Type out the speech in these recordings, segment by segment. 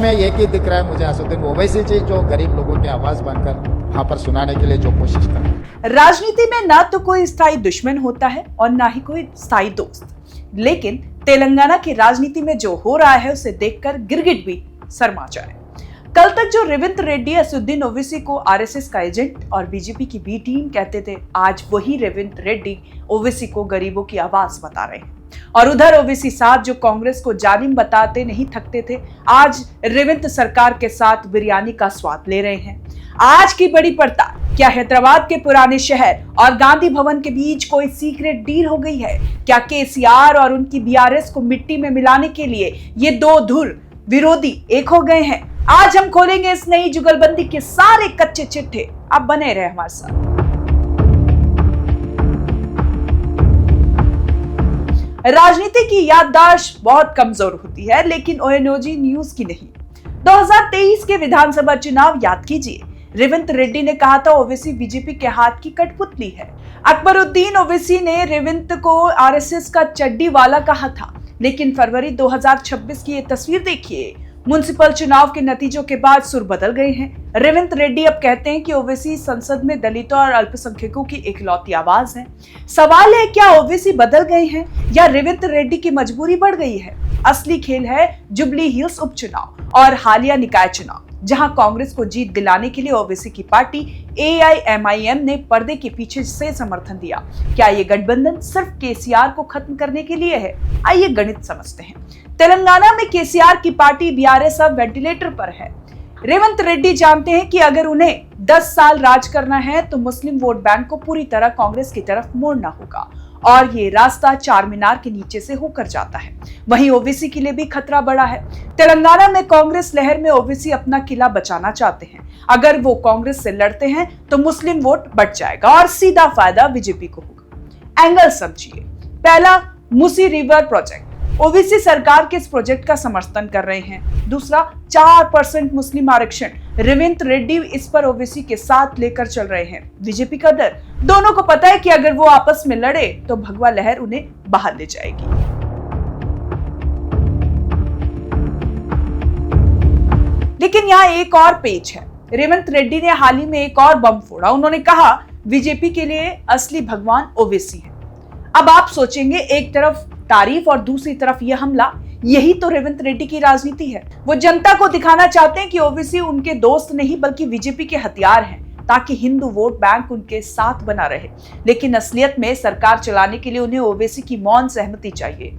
में एक ही दिख रहा है मुझे, असदुद्दीन ओवैसी जी, जो गरीब लोगों की आवाज बनकर वहां पर सुनाने के लिए जो कोशिश कर रहे हैं। राजनीति में ना तो कोई स्थायी दुश्मन होता है और ना ही कोई स्थायी दोस्त, लेकिन तेलंगाना की राजनीति में जो हो रहा है उसे देखकर गिरगिट भी शर्मा जाए। कल तक जो रेवंत रेड्डी असदुद्दीन ओवैसी को आरएसएस का एजेंट और बीजेपी की बी टीम कहते थे, आज वही रेवंत रेड्डी ओवैसी को गरीबों की आवाज बता रहे हैं। और उधर ओवैसी साहब जो कांग्रेस को जालिम बताते नहीं थकते थे, आज रेवंत सरकार के साथ बिरयानी का स्वाद ले रहे हैं। आज की बड़ी पड़ताल, क्या हैदराबाद के पुराने शहर और गांधी भवन के बीच कोई सीक्रेट डील हो गई है? क्या केसीआर और उनकी बीआरएस को मिट्टी में मिलाने के लिए ये दो धुर विरोधी एक हो गए हैं? आज हम खोलेंगे इस नई जुगलबंदी के सारे कच्चे चिट्ठे। आप बने रहे हमारे साथ। राजनीति की याददाश्त बहुत कमजोर होती है, लेकिन ओएनओजी न्यूज की नहीं। 2023 के विधानसभा चुनाव याद कीजिए। रेवंत रेड्डी ने कहा था ओवैसी बीजेपी के हाथ की कठपुतली है। अकबरुद्दीन ओवैसी ने रेवंत को आरएसएस का चड्डी वाला कहा था, लेकिन फरवरी 2026 की ये तस्वीर देखिए। म्युनिसिपल चुनाव के नतीजों के बाद सुर बदल गए हैं। रेवंत रेड्डी अब कहते हैं कि ओवैसी संसद में दलितों और अल्पसंख्यकों की इकलौती आवाज है। सवाल है, क्या ओवैसी बदल गए हैं या रेवंत रेड्डी की मजबूरी बढ़ गई है? असली खेल है जुबली हिल्स उपचुनाव और हालिया निकाय चुनाव, जहां कांग्रेस को जीत दिलाने के लिए ओवैसी की पार्टी AIMIM ने पर्दे के पीछे से समर्थन दिया। क्या ये गठबंधन सिर्फ केसीआर को खत्म करने के लिए है? आइए गणित समझते हैं। तेलंगाना में केसीआर की पार्टी बीआरएस अब वेंटिलेटर पर है। रेवंत रेड्डी जानते हैं कि अगर उन्हें 10 साल राज करना है तो मुस्लिम वोट बैंक को पूरी तरह कांग्रेस की तरफ मोड़ना होगा, और ये रास्ता चार मीनार के नीचे से होकर जाता है। वहीं ओवैसी के लिए भी खतरा बड़ा है। तेलंगाना में कांग्रेस लहर में ओवैसी अपना किला बचाना चाहते हैं। अगर वो कांग्रेस से लड़ते हैं तो मुस्लिम वोट बढ़ जाएगा और सीधा फायदा बीजेपी को होगा। एंगल समझिए। पहला, मूसी रिवर प्रोजेक्ट। ओवैसी सरकार के इस प्रोजेक्ट का समर्थन कर रहे हैं। दूसरा, 4% मुस्लिम आरक्षण। रेवंत रेड्डी इस पर ओवैसी के साथ लेकर चल रहे हैं। बीजेपी का डर, दोनों को पता है कि अगर वो आपस में लड़े तो भगवा लहर उन्हें बाहर ले जाएगी। लेकिन यहाँ एक और पेच है। रेवंत रेड्डी ने हाल ही में एक और बम फोड़ा। उन्होंने कहा बीजेपी के लिए असली भगवान ओवैसी है। अब आप सोचेंगे, एक तरफ तारीफ और दूसरी तरफ यह हमला। यही तो रेवंत रेड्डी की राजनीति है। वो जनता को दिखाना चाहते हैं कि ओवैसी उनके दोस्त नहीं बल्कि बीजेपी के हथियार हैं, ताकि हिंदू वोट बैंक उनके साथ बना रहे। लेकिन असलियत में सरकार चलाने के लिए उन्हें ओवैसी की मौन सहमति चाहिए।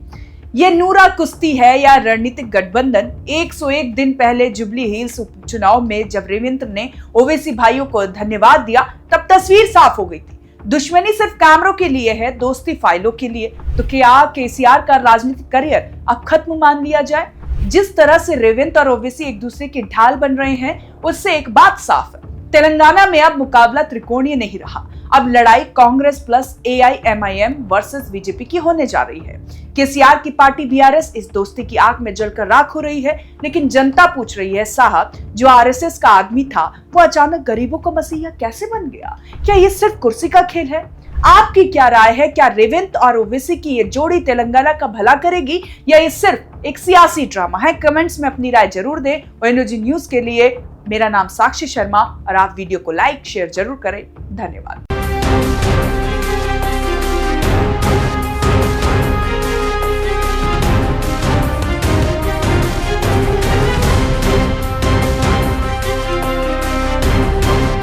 ये नूरा कुश्ती है या रणनीतिक गठबंधन। 101 दिन पहले जुबली हिल्स उपचुनाव में जब रेवंत ने ओवैसी भाइयों को धन्यवाद दिया, तब तस्वीर साफ हो गई थी। दुश्मनी सिर्फ कैमरों के लिए है, दोस्ती फाइलों के लिए। तो क्या केसीआर का राजनीतिक करियर अब खत्म मान लिया जाए? जिस तरह से रेवंत और ओवैसी एक दूसरे के ढाल बन रहे हैं, उससे एक बात साफ है, तेलंगाना में अब मुकाबला त्रिकोणीय नहीं रहा। अब लड़ाई Congress plus AIMIM versus BJP की होने जा रही है। केसीआर की पार्टी बीआरएस इस दोस्ती की आग में जलकर राख हो रही है, लेकिन जनता पूछ रही है, साहब जो आरएसएस का आदमी था वो अचानक गरीबों का मसीहा कैसे बन गया? क्या ये सिर्फ कुर्सी का खेल है? आपकी क्या राय है? क्या रेवंत और ओवैसी की ये जोड़ी तेलंगाना का भला करेगी या ये सिर्फ एक सियासी ड्रामा है? कमेंट्स में अपनी राय जरूर दें। ओएनओजी न्यूज के लिए मेरा नाम साक्षी शर्मा और आप वीडियो को लाइक शेयर जरूर करें। धन्यवाद।